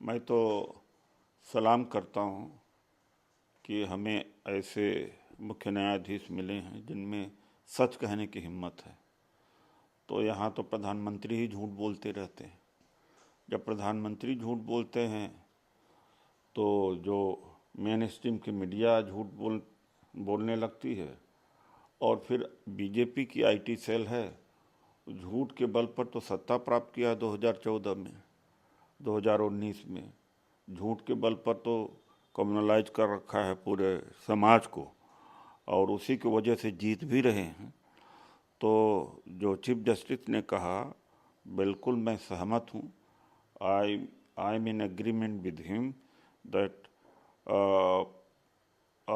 मैं तो सलाम करता हूँ कि हमें ऐसे मुख्य न्यायाधीश मिले हैं जिनमें सच कहने की हिम्मत है। तो यहाँ तो प्रधानमंत्री ही झूठ बोलते रहते हैं। जब प्रधानमंत्री झूठ बोलते हैं तो जो मेन स्ट्रीम की मीडिया झूठ बोलने लगती है। और फिर बीजेपी की आईटी सेल है, झूठ के बल पर तो सत्ता प्राप्त किया 2014 में, 2019 में। झूठ के बल पर तो कम्युनलाइज कर रखा है पूरे समाज को, और उसी की वजह से जीत भी रहे हैं। तो जो चीफ जस्टिस ने कहा, बिल्कुल मैं सहमत हूँ। I am in agreement with him that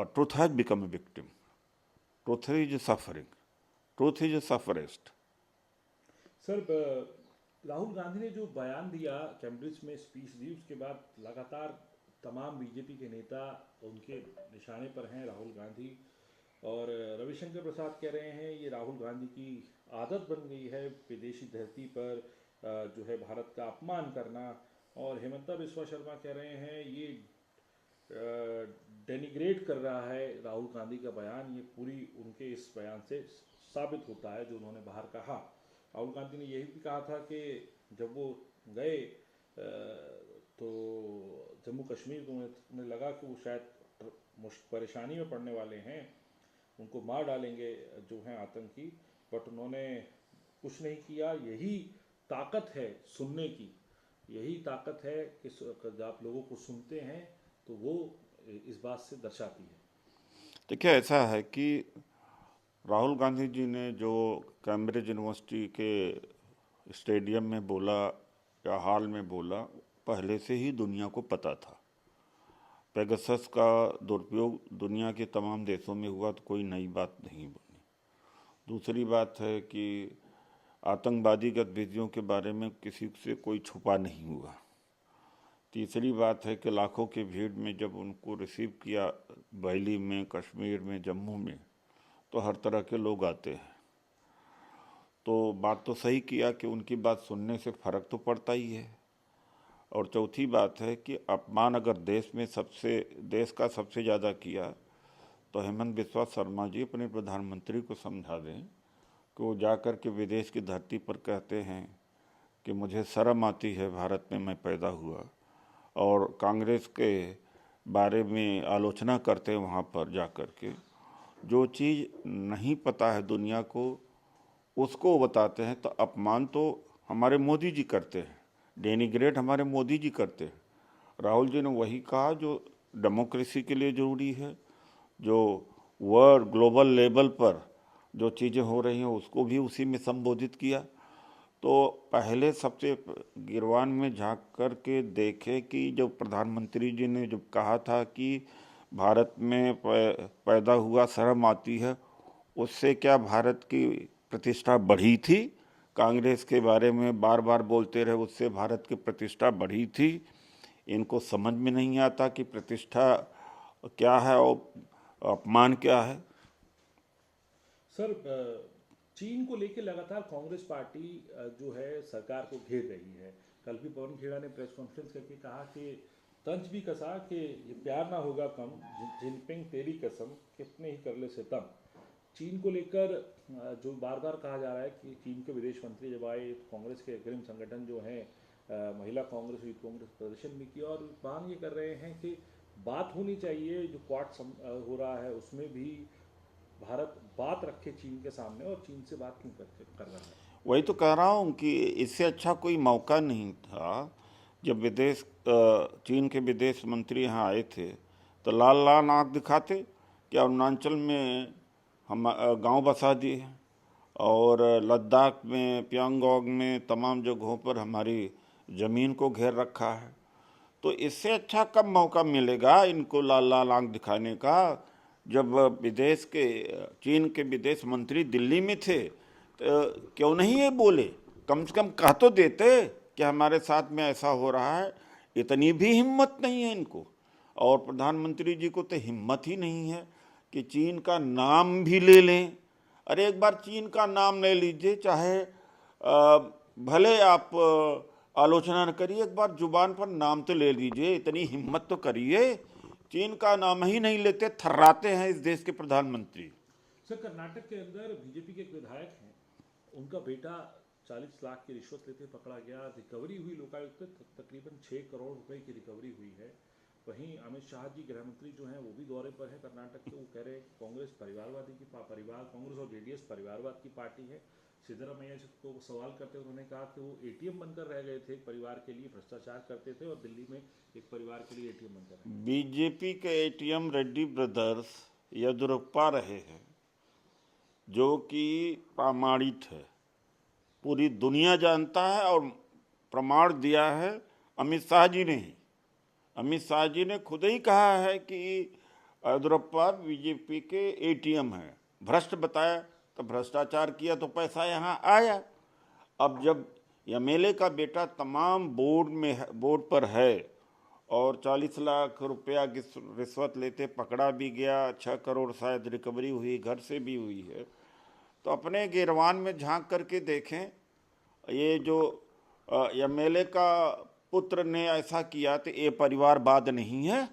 truth has become a victim. Truth is suffering. Truth is a sufferist. Sir Rahul Gandhi ने जो बयान दिया, कैम्ब्रिज में स्पीच दी, उसके बाद लगातार तमाम बीजेपी के नेता उनके निशाने पर हैं। राहुल गांधी और रविशंकर प्रसाद कह रहे हैं ये राहुल गांधी की आदत बन गई है विदेशी धरती पर जो है भारत का अपमान करना। और हेमंता बिस्वा शर्मा कह रहे हैं ये डेनिग्रेट कर रहा है राहुल गांधी का बयान। ये पूरी उनके इस बयान से साबित होता है जो उन्होंने बाहर कहा। राहुल गांधी ने यही भी कहा था कि जब वो गए तो जम्मू कश्मीर को उन्हें लगा कि वो शायद परेशानी में पड़ने वाले हैं, उनको मार डालेंगे जो हैं आतंकी, बट उन्होंने कुछ नहीं किया। यही ताकत है सुनने की, यही ताकत है कि जब आप लोगों को सुनते हैं तो वो इस बात से दर्शाती है। देखिए, ऐसा है कि राहुल गांधी जी ने जो कैम्ब्रिज यूनिवर्सिटी के स्टेडियम में बोला या हॉल में बोला, पहले से ही दुनिया को पता था। पेगासस का दुरुपयोग दुनिया के तमाम देशों में हुआ तो कोई नई बात नहीं बनी। दूसरी बात है कि आतंकवादी गतिविधियों के बारे में किसी से कोई छुपा नहीं हुआ। तीसरी बात है कि लाखों की भीड़ में जब उनको रिसीव किया बरेली में, कश्मीर में, जम्मू में, तो हर तरह के लोग आते हैं। तो बात तो सही किया कि उनकी बात सुनने से फ़र्क तो पड़ता ही है। और चौथी बात है कि अपमान अगर देश का सबसे ज़्यादा किया तो हेमंत बिस्वा शर्मा जी अपने प्रधानमंत्री को समझा दें कि वो जाकर के विदेश की धरती पर कहते हैं कि मुझे शर्म आती है भारत में मैं पैदा हुआ, और कांग्रेस के बारे में आलोचना करते हैं वहाँ पर जाकर के। जो चीज़ नहीं पता है दुनिया को उसको बताते हैं। तो अपमान तो हमारे मोदी जी करते हैं, डेनिग्रेट हमारे मोदी जी करते हैं। राहुल जी ने वही कहा जो डेमोक्रेसी के लिए ज़रूरी है। जो वर्ल्ड ग्लोबल लेवल पर जो चीज़ें हो रही हैं उसको भी उसी में संबोधित किया। तो पहले सबसे गिरवान में झांक कर के देखे कि जब प्रधानमंत्री जी ने जब कहा था कि भारत में पैदा हुआ शर्म आती है, उससे क्या भारत की प्रतिष्ठा बढ़ी थी? कांग्रेस के बारे में बार बार बोलते रहे, उससे भारत की प्रतिष्ठा बढ़ी थी। इनको समझ में नहीं आता कि प्रतिष्ठा क्या है और अपमान क्या है। सर चीन को लेकर लगातार कांग्रेस पार्टी जो है सरकार को घेर रही है। कल भी पवन खेड़ा ने प्रेस कॉन्फ्रेंस करके कहा कि तंज भी कसा कि ये प्यार ना होगा कम, जिनपिंग तेरी कसम कितने ही कर ले सितम। चीन को लेकर जो बार बार कहा जा रहा है कि चीन के विदेश मंत्री जब आए तो कांग्रेस के अग्रिम संगठन जो हैं महिला कांग्रेस, यूथ कांग्रेस प्रदर्शन भी किया और मांग ये कर रहे हैं कि बात होनी चाहिए। जो क्वाड हो रहा है उसमें भी भारत बात रखे चीन के सामने, और चीन से बात क्यों कर रहा है। वही तो कह रहा हूँ कि इससे अच्छा कोई मौका नहीं था। जब चीन के विदेश मंत्री यहाँ आए थे तो लाल लाल आँख दिखाते कि अरुणाचल में हम गांव बसा दिए, और लद्दाख में, प्यांगोंग में, तमाम जगहों पर हमारी ज़मीन को घेर रखा है। तो इससे अच्छा कब मौका मिलेगा इनको लाल लाल आँख दिखाने का, जब चीन के विदेश मंत्री दिल्ली में थे तो क्यों नहीं ये बोले? कम से कम कह तो देते कि हमारे साथ में ऐसा हो रहा है। इतनी भी हिम्मत नहीं है इनको। और प्रधानमंत्री जी को तो हिम्मत ही नहीं है कि चीन का नाम भी ले लें। अरे एक बार चीन का नाम ले लीजिए, चाहे भले आप आलोचना न करिए, एक बार जुबान पर नाम तो ले लीजिए, इतनी हिम्मत तो करिए। चीन का नाम ही नहीं लेते, थर्राते हैं इस देश के प्रधानमंत्री। सर, कर्नाटक के अंदर बीजेपी के एक विधायक हैं, उनका बेटा 40 लाख की रिश्वत लेते पकड़ा गया, रिकवरी हुई लोकायुक्त से तकरीबन 6 करोड़ रुपए की रिकवरी हुई है। वहीं अमित शाह जी गृह मंत्री जो हैं वो भी दौरे पर है कर्नाटक के। वो कह रहे हैं कांग्रेस परिवारवादी की कांग्रेस और जेडीएस परिवारवाद की पार्टी है। सिद्धरामैया जी को सवाल करते हुए उन्होंने कहा कि वो एटीएम बनकर रह गए थे, परिवार के लिए भ्रष्टाचार करते थे और दिल्ली में एक परिवार के लिए एटीएम बनकर रहे। बीजेपी के एटीएम रेड्डी ब्रदर्स येदियुरप्पा रहे हैं, जो कि प्रामाणिक है, पूरी दुनिया जानता है और प्रमाण दिया है अमित शाह जी ने ही। अमित शाह जी ने खुद ही कहा है कि येदियुरप्पा बीजेपी के एटीएम है। भ्रष्ट बताया तो भ्रष्टाचार किया तो पैसा यहाँ आया। अब जब एमएलए का बेटा तमाम बोर्ड पर है और 40 लाख रुपया की रिश्वत लेते पकड़ा भी गया, 6 करोड़ शायद रिकवरी हुई, घर से भी हुई है, तो अपने गिरवान में झांक करके देखें। ये जो एमएलए का पुत्र ने ऐसा किया तो ये परिवारवाद नहीं है।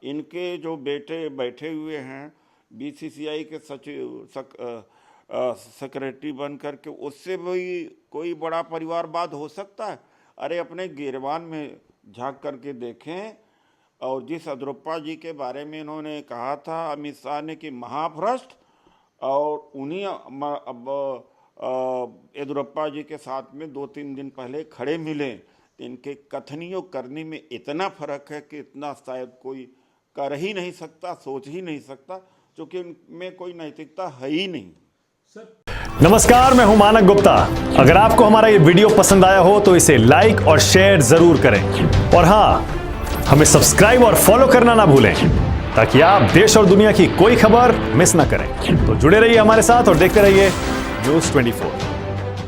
इनके जो बेटे बैठे हुए हैं बीसीसीआई के सचिव सेक्रेटरी बन करके, उससे भी कोई बड़ा परिवारवाद हो सकता है? अरे अपने गिरवान में झांक करके देखें। और जिस येदियुरप्पा जी के बारे में इन्होंने कहा था अमित शाह ने कि महाभ्रष्ट, और उन्हीं येदियुरप्पा जी के साथ में 2-3 दिन पहले खड़े मिले, तो इनके कथनी और करनी में इतना फर्क है कि इतना शायद कोई कर ही नहीं सकता, सोच ही नहीं सकता, क्योंकि इनमें कोई नैतिकता है ही नहीं। नमस्कार, मैं हूं मानक गुप्ता। अगर आपको हमारा ये वीडियो पसंद आया हो तो इसे लाइक और शेयर जरूर करें, और हां, हमें सब्सक्राइब और फॉलो करना ना भूलें ताकि आप देश और दुनिया की कोई खबर मिस ना करें। तो जुड़े रहिए हमारे साथ और देखते रहिए News 24।